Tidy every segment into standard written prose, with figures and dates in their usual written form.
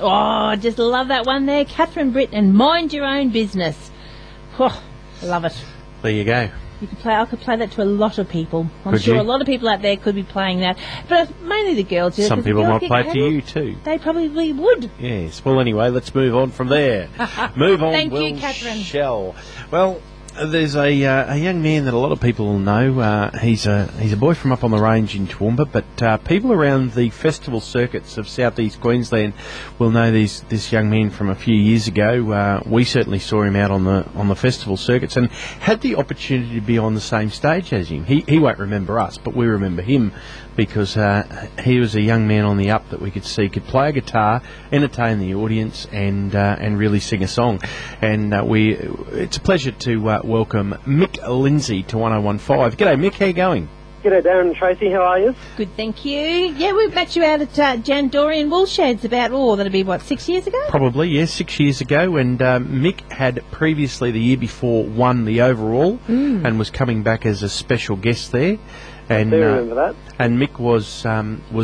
Oh, I just love that one there. Catherine Britt and Mind Your Own Business. Oh, I love it. There you go. I could play that to a lot of people. I'm Could sure you? a lot of people out there could be playing that. But mainly the girls do. Some people might play it to you too. They probably would. Yes. Well, anyway, let's move on from there. Move on. Thank you, Catherine. Shell. Well, there's a young man that a lot of people will know. He's a boy from up on the range in Toowoomba, but people around the festival circuits of southeast Queensland will know this young man from a few years ago. We certainly saw him out on the festival circuits and had the opportunity to be on the same stage as him. He won't remember us, but we remember him because he was a young man on the up that we could see could play a guitar, entertain the audience, and really sing a song. And it's a pleasure to welcome Mick Lindsay to 1015. G'day, Mick. How you going? G'day, Darren and Tracy. How are you? Good, thank you. Yeah, we met you out at Jan Dorian Woolsheds that'll be, 6 years ago? Probably, yes, 6 years ago. And Mick had previously, the year before, won the overall and was coming back as a special guest there. And, I do remember that. And Mick was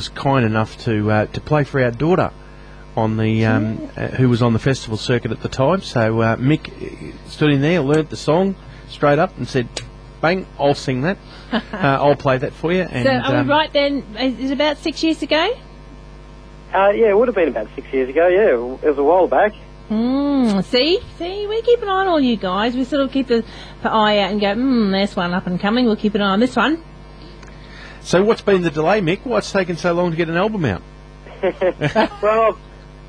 kind enough to play for our daughter on the who was on the festival circuit at the time. So Mick stood in there, learnt the song straight up, and said, "Bang, I'll sing that. I'll play that for you." And, so are we right then? Is it about 6 years ago? Yeah, it would have been about 6 years ago. Yeah, it was a while back. See, we keep an eye on all you guys. We sort of keep the eye out and go, there's one up and coming. We'll keep an eye on this one. So what's been the delay, Mick? What's taken so long to get an album out? Well,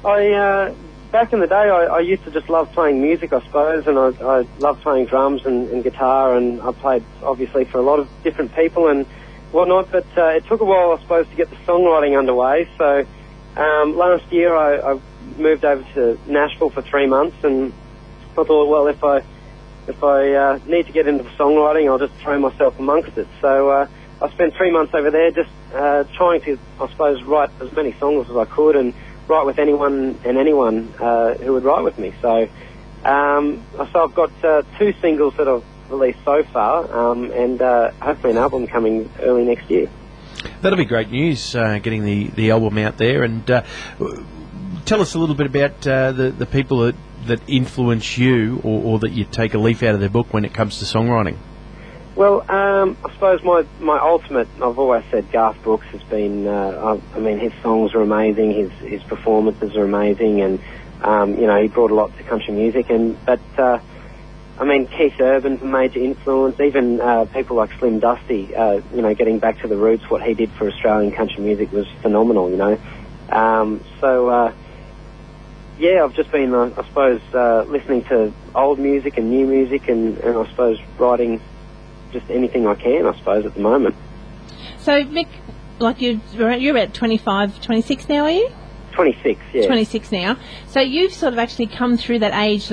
I back in the day, I used to just love playing music, I suppose, and I loved playing drums and guitar, and I played, obviously, for a lot of different people and whatnot, but it took a while, I suppose, to get the songwriting underway. So last year I moved over to Nashville for 3 months, and I thought, well, if I need to get into the songwriting, I'll just throw myself amongst it. So I spent 3 months over there just trying to, I suppose, write as many songs as I could and write with anyone who would write with me. So I've got 2 singles that I've released so far, and hopefully an album coming early next year. That'll be great news, getting the album out there. And tell us a little bit about the people that influence you or that you take a leaf out of their book when it comes to songwriting. Well, I suppose my ultimate, I've always said Garth Brooks has been, his songs are amazing, his performances are amazing, and, he brought a lot to country music. But Keith Urban's a major influence, even people like Slim Dusty, getting back to the roots, what he did for Australian country music was phenomenal, I've just been, I suppose, listening to old music and new music and I suppose writing just anything I can, I suppose, at the moment. So, Mick, you're about 25, 26 now, are you? 26, yeah. 26 now. So you've sort of actually come through that age,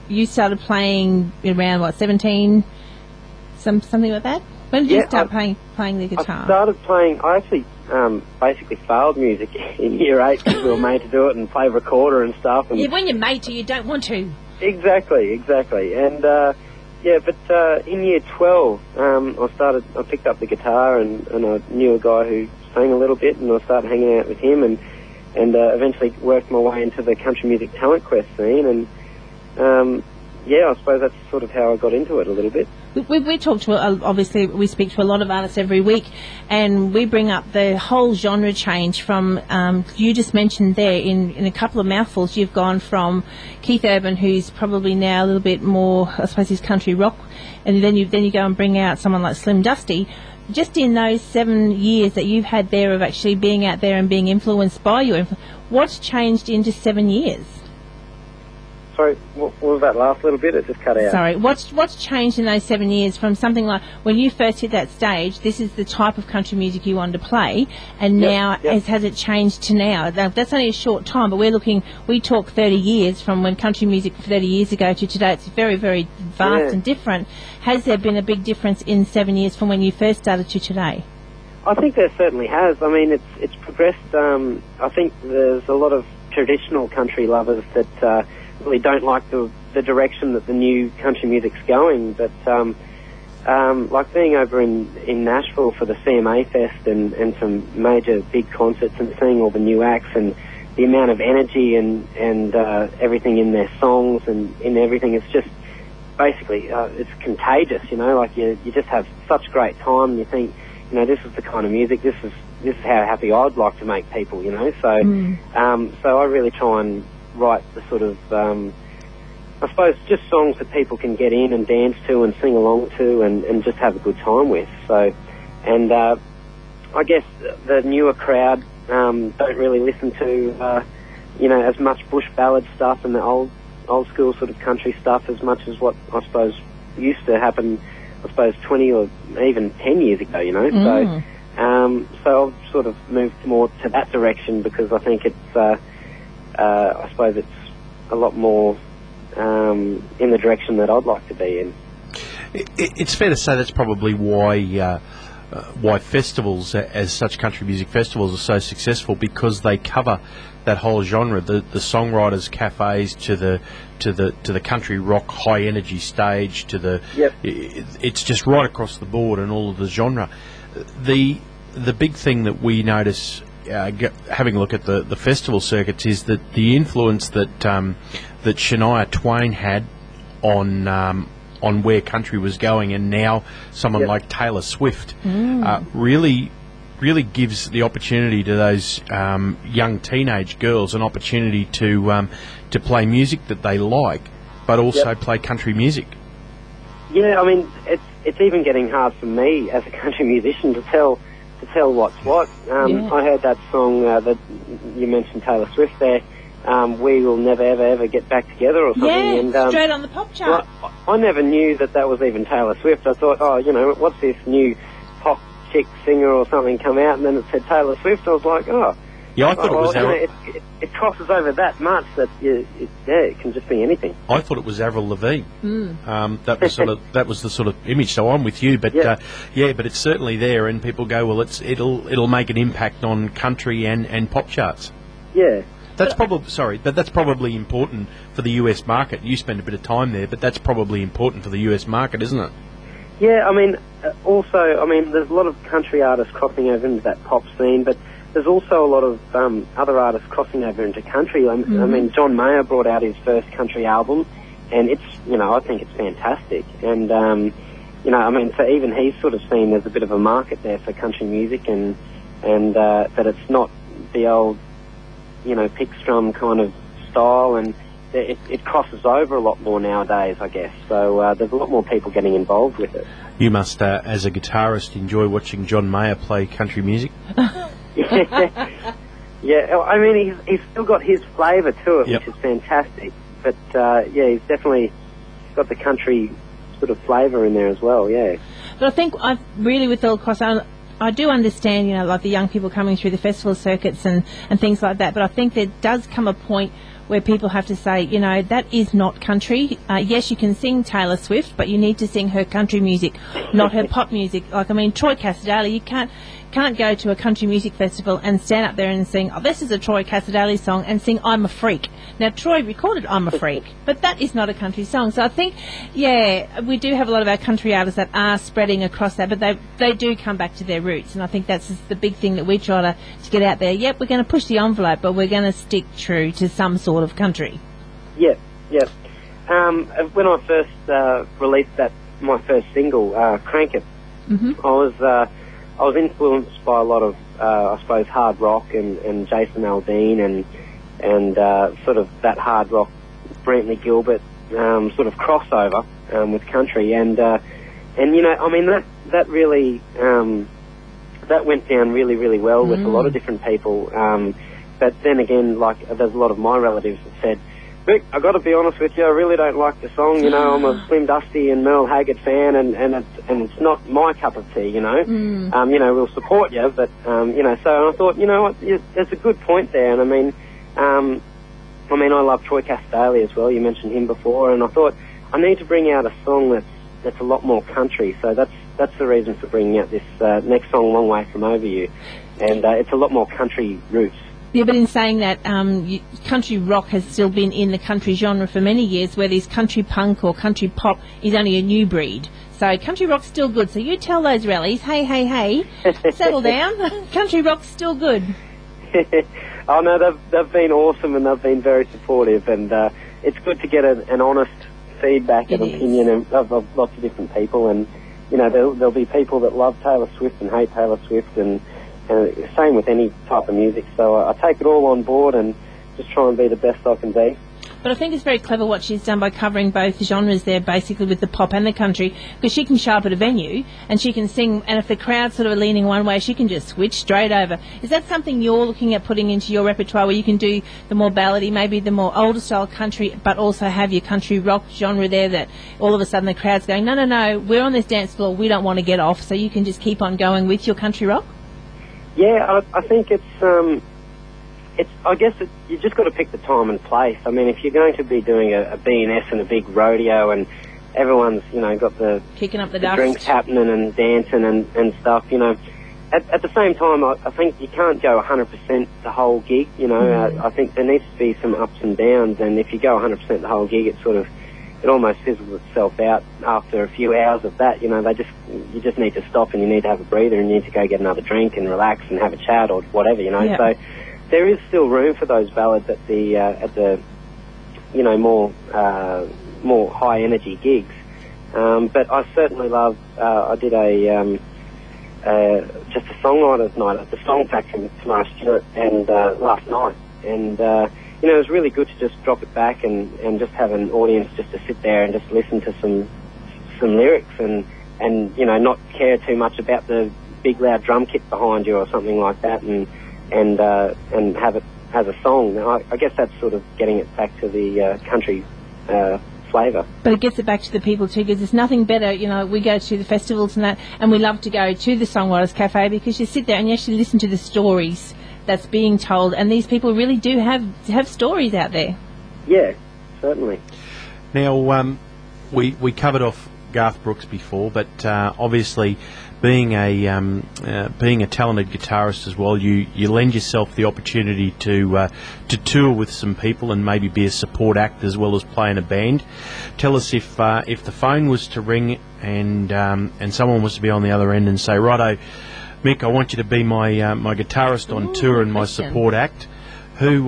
you started playing around, 17, something like that? When did you start playing the guitar? I started playing, I actually basically failed music in year 8 because we were made to do it and play recorder and stuff. And when you're made to, you don't want to. Exactly. And, but in year 12, I picked up the guitar and I knew a guy who sang a little bit, and I started hanging out with him and eventually worked my way into the country music talent quest scene, and I suppose that's sort of how I got into it a little bit. We talk to, obviously, we speak to a lot of artists every week, and we bring up the whole genre change from, you just mentioned there, in a couple of mouthfuls, you've gone from Keith Urban, who's probably now a little bit more, I suppose, he's country rock, and then you go and bring out someone like Slim Dusty. Just in those 7 years that you've had there of actually being out there and being influenced by you, what's changed in just 7 years? Sorry, what was that last little bit? It just cut out. Sorry, what's changed in those 7 years from something like when you first hit that stage, this is the type of country music you wanted to play, and now has it changed to now? That's only a short time, but we talk 30 years from when country music 30 years ago to today. It's very, very vast and different. Has there been a big difference in 7 years from when you first started to today? I think there certainly has. I mean, it's progressed. I think there's a lot of traditional country lovers that really don't like the direction that the new country music's going, but like being over in Nashville for the CMA Fest and some major big concerts and seeing all the new acts and the amount of energy and everything in their songs and in everything. It's just basically it's contagious. You know, like you just have such great time. And you think, you know, this is the kind of music. This is how happy I'd like to make people. You know, so so I really try and write the sort of I suppose just songs that people can get in and dance to and sing along to and just have a good time with. So, and I guess the newer crowd don't really listen to, you know, as much bush ballad stuff and the old school sort of country stuff as much as what I suppose used to happen, I suppose 20 or even 10 years ago, you know. So I've sort of moved more to that direction because I think it's, I suppose it's a lot more in the direction that I'd like to be in. It's fair to say that's probably why festivals, as such country music festivals, are so successful, because they cover that whole genre, the songwriters' cafes to the country rock high energy stage to the it's just right across the board and all of the genre. The big thing that we notice having a look at the festival circuits is that the influence that that Shania Twain had on where country was going, and now someone like Taylor Swift really gives the opportunity to those young teenage girls an opportunity to play music that they like, but also play country music. Yeah, I mean, it's even getting hard for me as a country musician to tell what's what. I heard that song that you mentioned, Taylor Swift there. We will never ever get back together or something. Yeah, and, straight on the pop chart. Well, I never knew that was even Taylor Swift. I thought, oh, you know, what's this new pop chick singer or something come out, and then it said Taylor Swift. I was like, oh. Yeah, I thought it was it crosses over that much that it can just be anything. I thought it was Avril Lavigne. That was the sort of image. So I'm with you, but but it's certainly there, and people go, well, it'll make an impact on country and pop charts. Yeah. That's probably important for the US market. You spend a bit of time there, but that's probably important for the US market, isn't it? Yeah, I mean, also, there's a lot of country artists crossing over into that pop scene, but there's also a lot of other artists crossing over into country. I mean, John Mayer brought out his first country album, and it's, you know, I think it's fantastic. And, you know, I mean, so even he's sort of seen there's a bit of a market there for country music, and that it's not the old, you know, pick strum kind of style, and it crosses over a lot more nowadays, I guess. So there's a lot more people getting involved with it. You must, as a guitarist, enjoy watching John Mayer play country music. Yeah, I mean, he's still got his flavour to it, which is fantastic. But he's definitely got the country sort of flavour in there as well. Yeah. But I think really with Old Cross, I do understand, you know, like the young people coming through the festival circuits and things like that, but I think there does come a point where people have to say, you know, that is not country. Yes, you can sing Taylor Swift, but you need to sing her country music, not her pop music. Like, I mean, Troy Cassar-Daley, you can't go to a country music festival and stand up there and sing, oh, this is a Troy Cassar-Daley song, and sing I'm a Freak. Now, Troy recorded I'm a Freak, but that is not a country song. So I think, we do have a lot of our country artists that are spreading across that, but they do come back to their roots, and I think that's the big thing that we try to get out there. Yep, we're going to push the envelope, but we're going to stick true to some sort of country. Yeah. When I first released my first single, Crank It, I was influenced by a lot of, I suppose, hard rock and Jason Aldean and sort of that hard rock, Brantley Gilbert sort of crossover with country, and you know, I mean that really that went down really, really well with a lot of different people. But then again, like, there's a lot of my relatives that said, Mick, I got to be honest with you, I really don't like the song. You know, I'm a Slim Dusty and Merle Haggard fan, and it's not my cup of tea. You know, you know, we'll support you, but you know. So I thought, you know what, there's a good point there, and I love Troy Cassar-Daley as well. You mentioned him before, and I thought I need to bring out a song that's a lot more country. So that's the reason for bringing out this next song, Long Way From Over You, and it's a lot more country roots. Yeah, but in saying that, country rock has still been in the country genre for many years, where this country punk or country pop is only a new breed. So country rock's still good. So you tell those rallies, hey, settle down. Country rock's still good. Oh no, they've been awesome, and they've been very supportive, and it's good to get an honest feedback and opinion of lots of different people. And you know, there'll be people that love Taylor Swift and hate Taylor Swift, and same with any type of music. So I take it all on board and just try and be the best I can be. But I think it's very clever what she's done by covering both genres there, basically with the pop and the country, because she can show up at a venue and she can sing, and if the crowd's sort of leaning one way, she can just switch straight over. Is that something you're looking at putting into your repertoire, where you can do the more ballady, maybe the more older style country, but also have your country rock genre there, that all of a sudden the crowd's going, no, we're on this dance floor, we don't want to get off, so you can just keep on going with your country rock? Yeah, I think I guess you just got to pick the time and place. I mean, if you're going to be doing a B&S and a big rodeo, and everyone's, you know, got the kicking up the drinks happening and dancing and stuff, you know, at the same time, I think you can't go 100% the whole gig. You know, I think there needs to be some ups and downs, and if you go 100% the whole gig, it almost fizzles itself out after a few hours of that. You know, you just need to stop, and you need to have a breather, and you need to go get another drink and relax and have a chat or whatever. You know, so there is still room for those ballads at the you know, more high energy gigs. But I certainly love. I did just a songwriters night at the Song Factory last year and last night, and you know, it was really good to just drop it back and just have an audience just to sit there and just listen to some lyrics and you know, not care too much about the big loud drum kit behind you or something like that, and have it as a song. I guess that's sort of getting it back to the country flavour. But it gets it back to the people too, because there's nothing better. You know, we go to the festivals and that, and we love to go to the Songwriters Cafe, because you sit there and you actually listen to the stories that's being told, and these people really do have stories out there. Yeah, certainly. Now, we covered off Garth Brooks before, but obviously, being a talented guitarist as well, you lend yourself the opportunity to tour with some people and maybe be a support act as well as play in a band. Tell us, if the phone was to ring and someone was to be on the other end and say, "Righto, Mick, I want you to be my guitarist on tour and my support act," who'd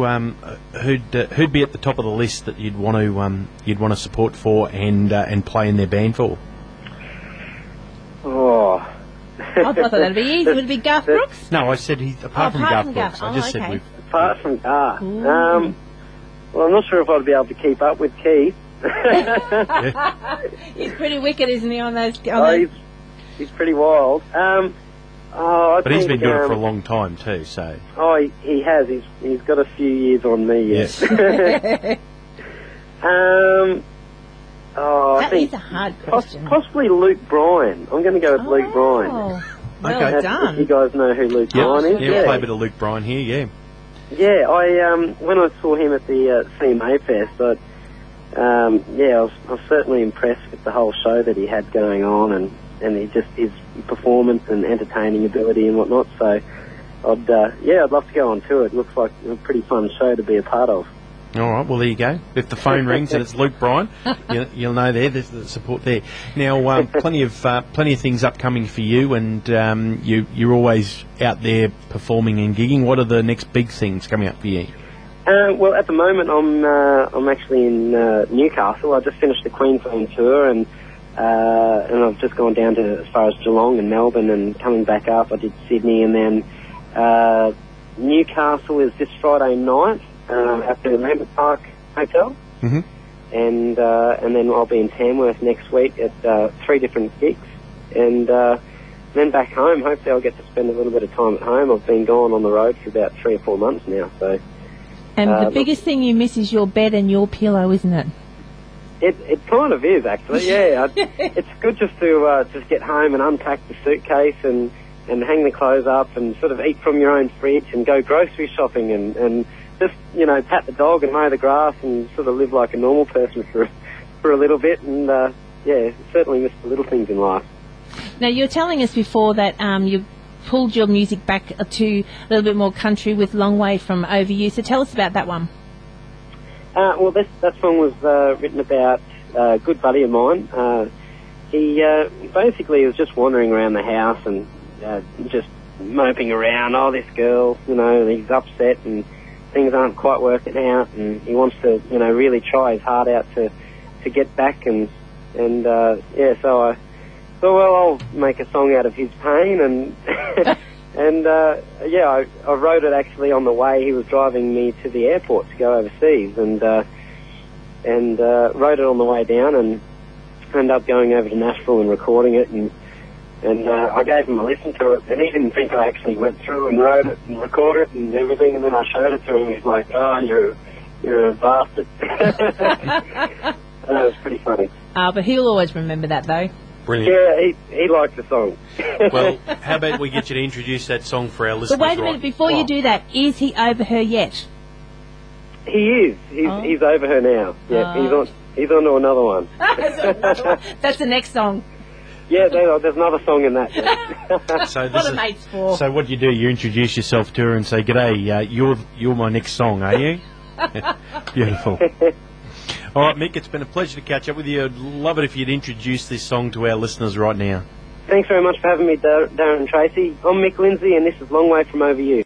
be at the top of the list that you'd want to support for and play in their band for? Oh. I thought that'd be easy. Would it be Garth Brooks? No, I said apart from Garth Brooks. I just said apart from Garth. Well, I'm not sure if I'd be able to keep up with Keith. He's pretty wicked, isn't he? He's pretty wild. But he's been doing it for a long time too. So. Oh, he has. He's got a few years on me yet. Yes. I think is a hard question. Possibly Luke Bryan. I'm going to go with Luke Bryan. Well done. If you guys know who Luke Bryan is. Yeah, we'll play a bit of Luke Bryan here, yeah. Yeah, when I saw him at the CMA Fest, I was certainly impressed with the whole show that he had going on, and his performance and entertaining ability and whatnot. So I'd love to go on to it. Looks like a pretty fun show to be a part of. All right, well, there you go. If the phone rings and it's Luke Bryan, you'll know there's the support there. Now, plenty of things upcoming for you, and you're always out there performing and gigging. What are the next big things coming up for you? Well, at the moment, I'm actually in Newcastle. I just finished the Queensland tour, and I've just gone down to as far as Geelong and Melbourne, and coming back up, I did Sydney, and then Newcastle is this Friday night. At the Lambert Park Hotel, and then I'll be in Tamworth next week at 3 different gigs, and then back home. Hopefully, I'll get to spend a little bit of time at home. I've been gone on the road for about 3 or 4 months now. So, and the biggest thing you miss is your bed and your pillow, isn't it? It kind of is, actually. Yeah, it's good just to just get home and unpack the suitcase and hang the clothes up and sort of eat from your own fridge and go grocery shopping and just, you know, pat the dog and mow the grass and sort of live like a normal person for a little bit, and certainly miss the little things in life. Now, you were telling us before that you pulled your music back to a little bit more country with Long Way From Over You, so tell us about that one. Well, that song was written about a good buddy of mine. He basically was just wandering around the house and just moping around. Oh, this girl, you know, he's upset, and things aren't quite working out, and he wants to, really try his heart out to get back, and yeah, so I thought, well, I'll make a song out of his pain, and and yeah, I wrote it actually on the way he was driving me to the airport to go overseas, and wrote it on the way down, and ended up going over to Nashville and recording it, and I gave him a listen to it, and he didn't think I actually went through and wrote it and recorded it and everything, and then I showed it to him. He's like, "Oh, you're a bastard." That was pretty funny. But he'll always remember that, though. Brilliant. Yeah, he liked the song. Well, how about we get you to introduce that song for our listeners? But wait a minute, before you do that, is he over her yet? He is. He's over her now. Yeah, he's on to another one. That's the next song. Yeah, there's another song in that. So What are mates for? So what do? You introduce yourself to her and say, "G'day, you're my next song, are you?" Beautiful. All right, Mick, it's been a pleasure to catch up with you. I'd love it if you'd introduce this song to our listeners right now. Thanks very much for having me, Darren and Tracy. I'm Mick Lindsay, and this is Long Way From Over You.